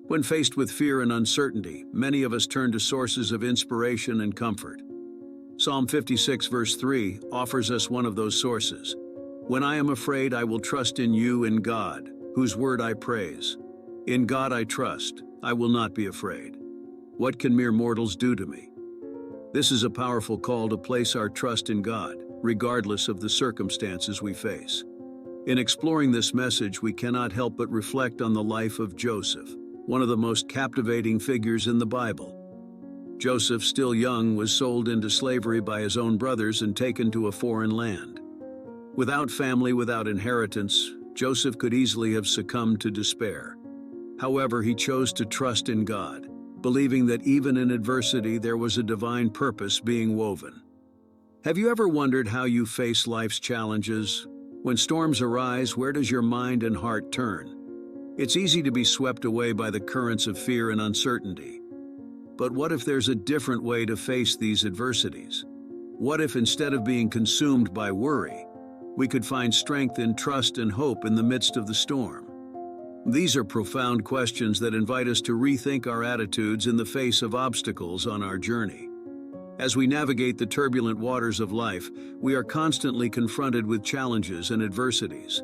When faced with fear and uncertainty, many of us turn to sources of inspiration and comfort. Psalm 56 verse 3 offers us one of those sources. When I am afraid, I will trust in you, in God, whose word I praise. In God I trust, I will not be afraid. What can mere mortals do to me? This is a powerful call to place our trust in God, regardless of the circumstances we face. In exploring this message, we cannot help but reflect on the life of Joseph, one of the most captivating figures in the Bible. Joseph, still young, was sold into slavery by his own brothers and taken to a foreign land. Without family, without inheritance, Joseph could easily have succumbed to despair. However, he chose to trust in God, believing that even in adversity there was a divine purpose being woven. Have you ever wondered how you face life's challenges? When storms arise, where does your mind and heart turn? It's easy to be swept away by the currents of fear and uncertainty. But what if there's a different way to face these adversities? What if, instead of being consumed by worry, we could find strength in trust and hope in the midst of the storm? These are profound questions that invite us to rethink our attitudes in the face of obstacles on our journey. As we navigate the turbulent waters of life, we are constantly confronted with challenges and adversities.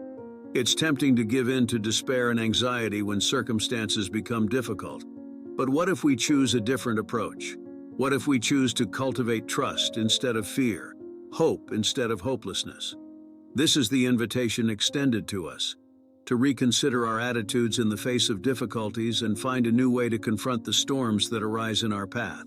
It's tempting to give in to despair and anxiety when circumstances become difficult. But what if we choose a different approach? What if we choose to cultivate trust instead of fear, hope instead of hopelessness? This is the invitation extended to us, to reconsider our attitudes in the face of difficulties and find a new way to confront the storms that arise in our path.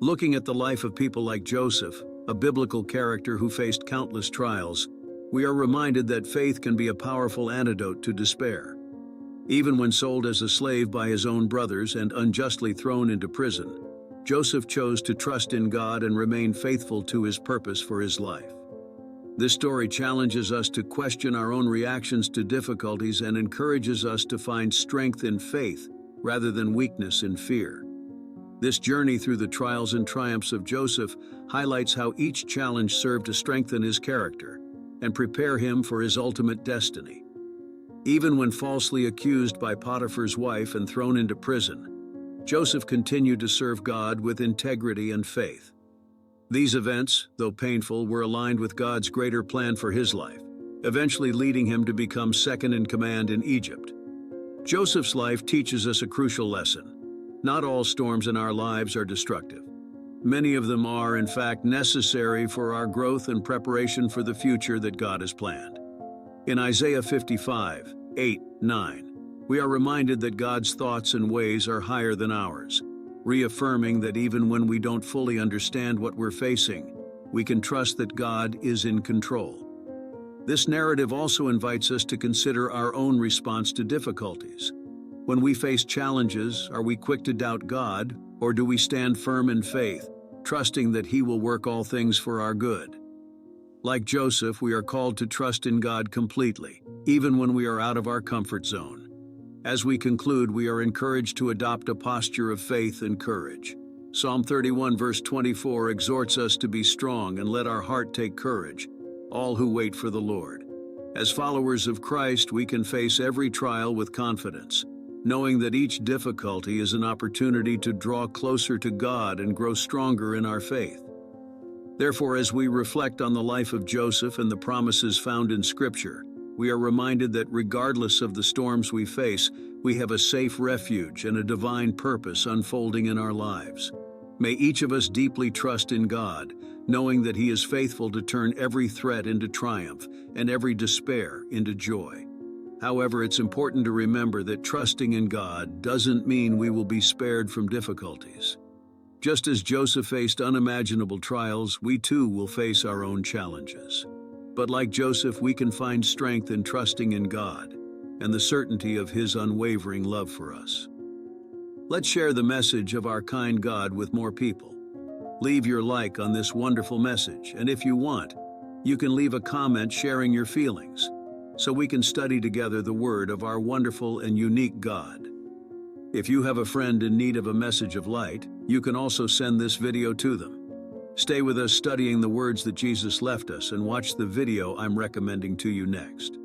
Looking at the life of people like Joseph, a biblical character who faced countless trials, we are reminded that faith can be a powerful antidote to despair. Even when sold as a slave by his own brothers and unjustly thrown into prison, Joseph chose to trust in God and remain faithful to his purpose for his life. This story challenges us to question our own reactions to difficulties and encourages us to find strength in faith rather than weakness in fear. This journey through the trials and triumphs of Joseph highlights how each challenge served to strengthen his character and prepare him for his ultimate destiny. Even when falsely accused by Potiphar's wife and thrown into prison, Joseph continued to serve God with integrity and faith. These events, though painful, were aligned with God's greater plan for his life, eventually leading him to become second in command in Egypt. Joseph's life teaches us a crucial lesson. Not all storms in our lives are destructive. Many of them are, in fact, necessary for our growth and preparation for the future that God has planned. In Isaiah 55, 8, 9, we are reminded that God's thoughts and ways are higher than ours, reaffirming that even when we don't fully understand what we're facing, we can trust that God is in control. This narrative also invites us to consider our own response to difficulties. When we face challenges, are we quick to doubt God, or do we stand firm in faith, trusting that He will work all things for our good? Like Joseph, we are called to trust in God completely, even when we are out of our comfort zone. As we conclude, we are encouraged to adopt a posture of faith and courage. Psalm 31 verse 24 exhorts us to be strong and let our heart take courage, all who wait for the Lord. As followers of Christ, we can face every trial with confidence, knowing that each difficulty is an opportunity to draw closer to God and grow stronger in our faith. Therefore, as we reflect on the life of Joseph and the promises found in Scripture, we are reminded that regardless of the storms we face, we have a safe refuge and a divine purpose unfolding in our lives. May each of us deeply trust in God, knowing that He is faithful to turn every threat into triumph and every despair into joy. However, it's important to remember that trusting in God doesn't mean we will be spared from difficulties. Just as Joseph faced unimaginable trials, we too will face our own challenges. But like Joseph, we can find strength in trusting in God and the certainty of His unwavering love for us. Let's share the message of our kind God with more people. Leave your like on this wonderful message, and if you want, you can leave a comment sharing your feelings, so we can study together the word of our wonderful and unique God. If you have a friend in need of a message of light, you can also send this video to them. Stay with us studying the words that Jesus left us and watch the video I'm recommending to you next.